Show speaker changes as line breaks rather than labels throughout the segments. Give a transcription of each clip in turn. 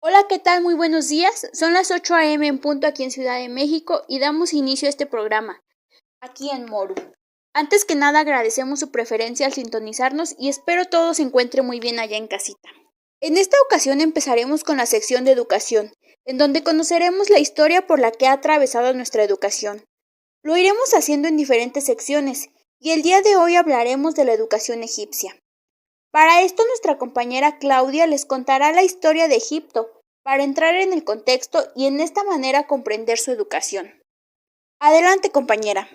Hola, ¿qué tal? Muy buenos días. Son las 8 a.m. en punto aquí en Ciudad de México y damos inicio a este programa, aquí en Moru. Antes que nada agradecemos su preferencia al sintonizarnos y espero todo se encuentre muy bien allá en casita. En esta ocasión empezaremos con la sección de educación, en donde conoceremos la historia por la que ha atravesado nuestra educación. Lo iremos haciendo en diferentes secciones y el día de hoy hablaremos de la educación egipcia. Para esto nuestra compañera Claudia les contará la historia de Egipto, para entrar en el contexto y en esta manera comprender su educación. Adelante, compañera.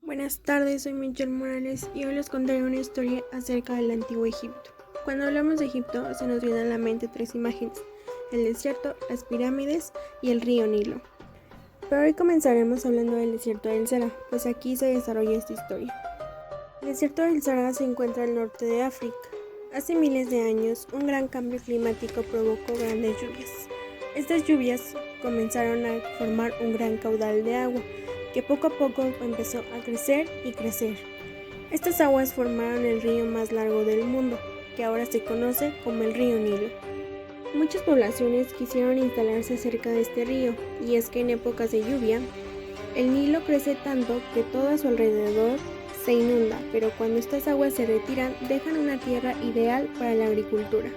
Buenas tardes, soy Michelle Morales y hoy les contaré una historia acerca del antiguo Egipto. Cuando hablamos de Egipto se nos vienen a la mente tres imágenes: el desierto, las pirámides y el río Nilo. Pero hoy comenzaremos hablando del desierto del Sahara, pues aquí se desarrolla esta historia. El desierto del Sahara se encuentra al norte de África. Hace miles de años, un gran cambio climático provocó grandes lluvias. Estas lluvias comenzaron a formar un gran caudal de agua, que poco a poco empezó a crecer y crecer. Estas aguas formaron el río más largo del mundo, que ahora se conoce como el río Nilo. Muchas poblaciones quisieron instalarse cerca de este río, y es que en épocas de lluvia, el Nilo crece tanto que todo a su alrededor se inunda, pero cuando estas aguas se retiran dejan una tierra ideal para la agricultura,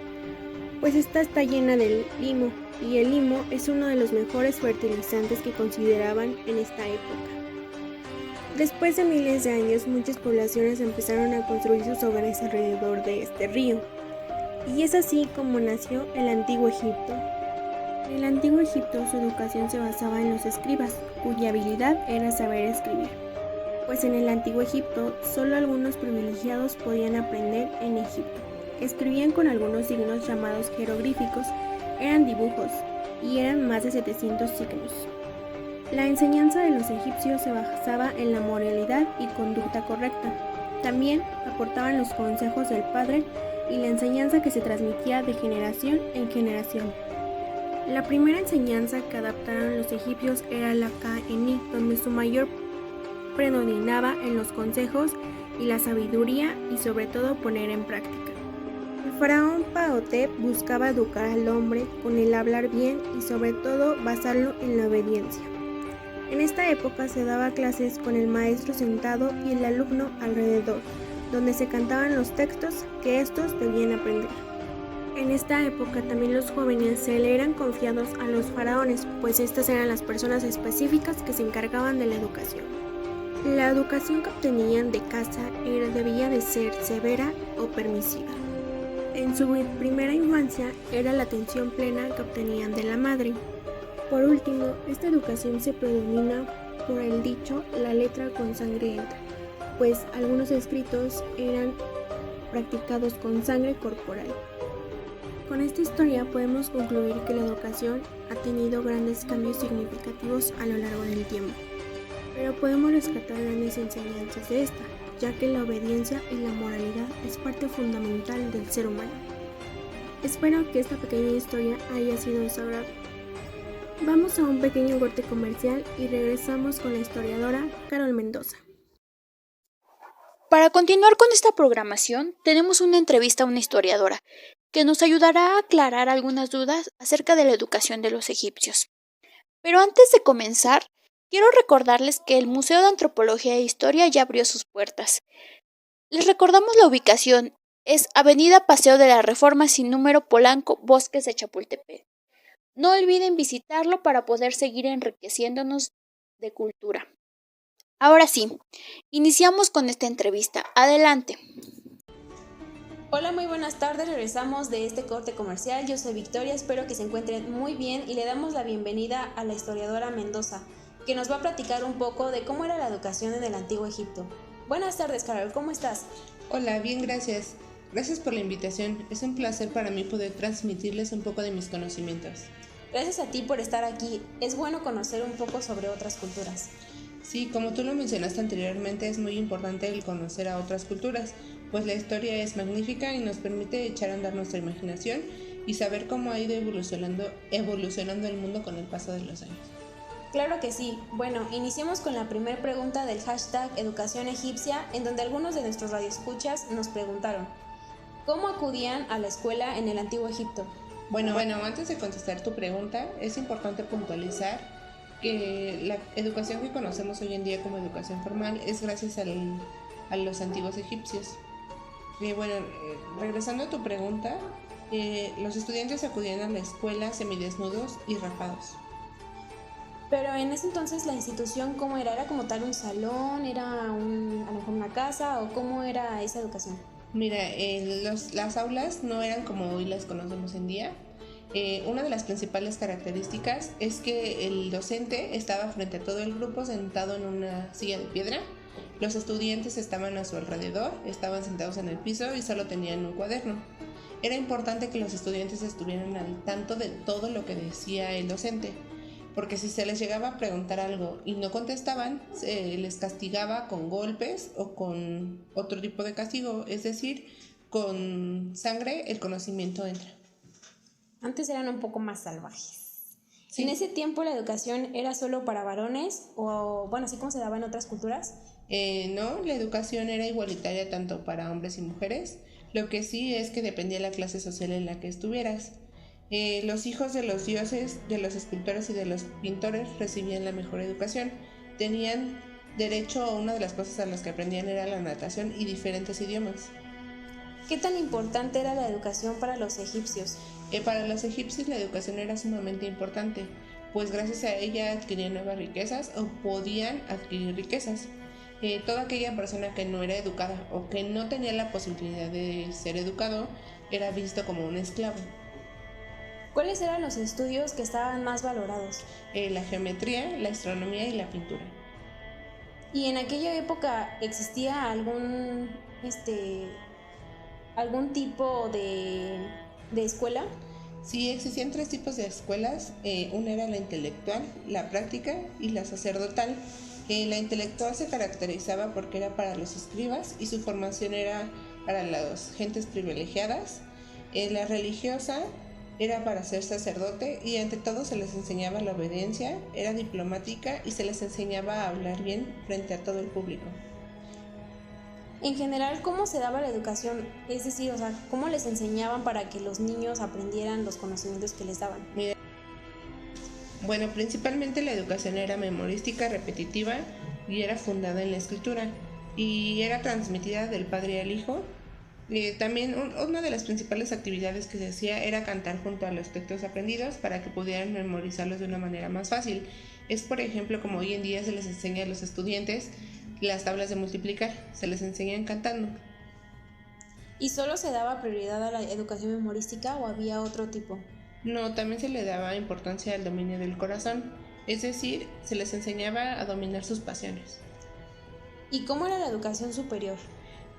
pues esta está llena de limo, y el limo es uno de los mejores fertilizantes que consideraban en esta época. Después de miles de años, muchas poblaciones empezaron a construir sus hogares alrededor de este río, y es así como nació el Antiguo Egipto. En el Antiguo Egipto su educación se basaba en los escribas, cuya habilidad era saber escribir, pues en el Antiguo Egipto solo algunos privilegiados podían aprender en Egipto. Escribían con algunos signos llamados jeroglíficos, eran dibujos, y eran más de 700 signos. La enseñanza de los egipcios se basaba en la moralidad y conducta correcta. También aportaban los consejos del padre y la enseñanza que se transmitía de generación en generación. La primera enseñanza que adaptaron los egipcios era la Ka-Eni, donde su mayor predominaba en los consejos y la sabiduría y sobre todo poner en práctica. El faraón Ptahotep buscaba educar al hombre con el hablar bien y sobre todo basarlo en la obediencia. En esta época se daba clases con el maestro sentado y el alumno alrededor, donde se cantaban los textos que estos debían aprender. En esta época también los jóvenes se le eran confiados a los faraones, pues estas eran las personas específicas que se encargaban de la educación. La educación que obtenían de casa debía de ser severa o permisiva. En su primera infancia era la atención plena que obtenían de la madre. Por último, esta educación se predomina por el dicho "la letra con sangre entra", pues algunos escritos eran practicados con sangre corporal. Con esta historia podemos concluir que la educación ha tenido grandes cambios significativos a lo largo del tiempo, pero podemos rescatar grandes enseñanzas de esta, ya que la obediencia y la moralidad es parte fundamental del ser humano. Espero que esta pequeña historia haya sido de su agrado. Vamos a un pequeño corte comercial y regresamos con la historiadora Carol Mendoza.
Para continuar con esta programación, tenemos una entrevista a una historiadora que nos ayudará a aclarar algunas dudas acerca de la educación de los egipcios. Pero antes de comenzar, quiero recordarles que el Museo de Antropología e Historia ya abrió sus puertas. Les recordamos la ubicación, es Avenida Paseo de la Reforma sin número Polanco, Bosques de Chapultepec. No olviden visitarlo para poder seguir enriqueciéndonos de cultura. Ahora sí, iniciamos con esta entrevista. Adelante.
Hola, muy buenas tardes, regresamos de este corte comercial. Yo soy Victoria, espero que se encuentren muy bien y le damos la bienvenida a la historiadora Mendoza, que nos va a platicar un poco de cómo era la educación en el Antiguo Egipto. Buenas tardes, Carol, ¿cómo estás?
Hola, bien, gracias. Gracias por la invitación. Es un placer para mí poder transmitirles un poco de mis conocimientos.
Gracias a ti por estar aquí. Es bueno conocer un poco sobre otras culturas.
Sí, como tú lo mencionaste anteriormente, es muy importante el conocer a otras culturas, pues la historia es magnífica y nos permite echar a andar nuestra imaginación y saber cómo ha ido evolucionando el mundo con el paso de los años.
Claro que sí. Bueno, iniciemos con la primera pregunta del hashtag Educación Egipcia, en donde algunos de nuestros radioescuchas nos preguntaron: ¿cómo acudían a la escuela en el Antiguo Egipto?
Bueno, antes de contestar tu pregunta, es importante puntualizar que la educación que conocemos hoy en día como educación formal es gracias a los antiguos egipcios. Regresando a tu pregunta, los estudiantes acudían a la escuela semidesnudos y rapados.
Pero en ese entonces la institución, ¿cómo era? ¿Era como tal un salón? ¿Era a lo mejor una casa? ¿O cómo era esa educación?
Mira, las aulas no eran como hoy las conocemos en día. Una de las principales características es que el docente estaba frente a todo el grupo sentado en una silla de piedra. Los estudiantes estaban a su alrededor, estaban sentados en el piso y solo tenían un cuaderno. Era importante que los estudiantes estuvieran al tanto de todo lo que decía el docente, porque si se les llegaba a preguntar algo y no contestaban, se les castigaba con golpes o con otro tipo de castigo, es decir, con sangre el conocimiento entra.
Antes eran un poco más salvajes.
Sí.
¿En ese tiempo la educación era solo para varones o, así como se daba en otras culturas?
No, la educación era igualitaria tanto para hombres y mujeres. Lo que sí es que dependía de la clase social en la que estuvieras. Los hijos de los dioses, de los escultores y de los pintores recibían la mejor educación. Tenían derecho a una de las cosas a las que aprendían era la natación y diferentes idiomas.
¿Qué tan importante era la educación para los egipcios?
Para los egipcios la educación era sumamente importante, pues gracias a ella adquirían nuevas riquezas o podían adquirir riquezas. Toda aquella persona que no era educada o que no tenía la posibilidad de ser educado era visto como un esclavo.
¿Cuáles eran los estudios que estaban más valorados?
La geometría, la astronomía y la pintura.
¿Y en aquella época existía algún tipo de escuela?
Sí, existían 3 tipos de escuelas. Una era la intelectual, la práctica y la sacerdotal. La intelectual se caracterizaba porque era para los escribas y su formación era para las gentes privilegiadas. La religiosa era para ser sacerdote y ante todo se les enseñaba la obediencia, era diplomática y se les enseñaba a hablar bien frente a todo el público.
En general, ¿cómo se daba la educación? Es decir, ¿cómo les enseñaban para que los niños aprendieran los conocimientos que les daban?
Mira, principalmente la educación era memorística, repetitiva y era fundada en la escritura y era transmitida del padre al hijo. También una de las principales actividades que se hacía era cantar junto a los textos aprendidos para que pudieran memorizarlos de una manera más fácil. Es por ejemplo como hoy en día se les enseña a los estudiantes las tablas de multiplicar, se les enseñan cantando.
¿Y solo se daba prioridad a la educación memorística o había otro tipo?
No, también se le daba importancia al dominio del corazón, es decir, se les enseñaba a dominar sus pasiones.
¿Y cómo era la educación superior?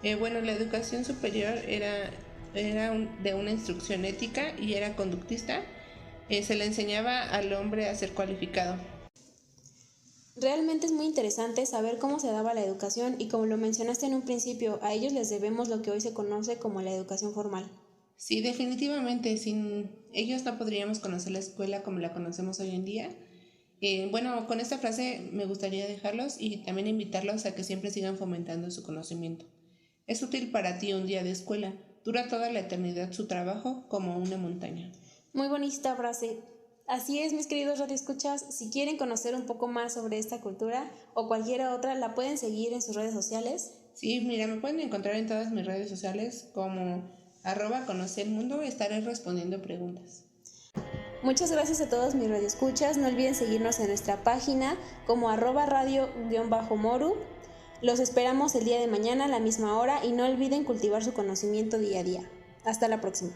La educación superior era de una instrucción ética y era conductista. Se le enseñaba al hombre a ser cualificado.
Realmente es muy interesante saber cómo se daba la educación y como lo mencionaste en un principio, a ellos les debemos lo que hoy se conoce como la educación formal.
Sí, definitivamente, sin ellos no podríamos conocer la escuela como la conocemos hoy en día. Con esta frase me gustaría dejarlos y también invitarlos a que siempre sigan fomentando su conocimiento. Es útil para ti un día de escuela, dura toda la eternidad su trabajo como una montaña.
Muy bonita frase. Así es, mis queridos radioescuchas, si quieren conocer un poco más sobre esta cultura o cualquier otra, la pueden seguir en sus redes sociales.
Sí, mira, me pueden encontrar en todas mis redes sociales como @conocermundo, estaré respondiendo preguntas.
Muchas gracias a todos mis radioescuchas, no olviden seguirnos en nuestra página como @radio_moru. Los esperamos el día de mañana a la misma hora y no olviden cultivar su conocimiento día a día. Hasta la próxima.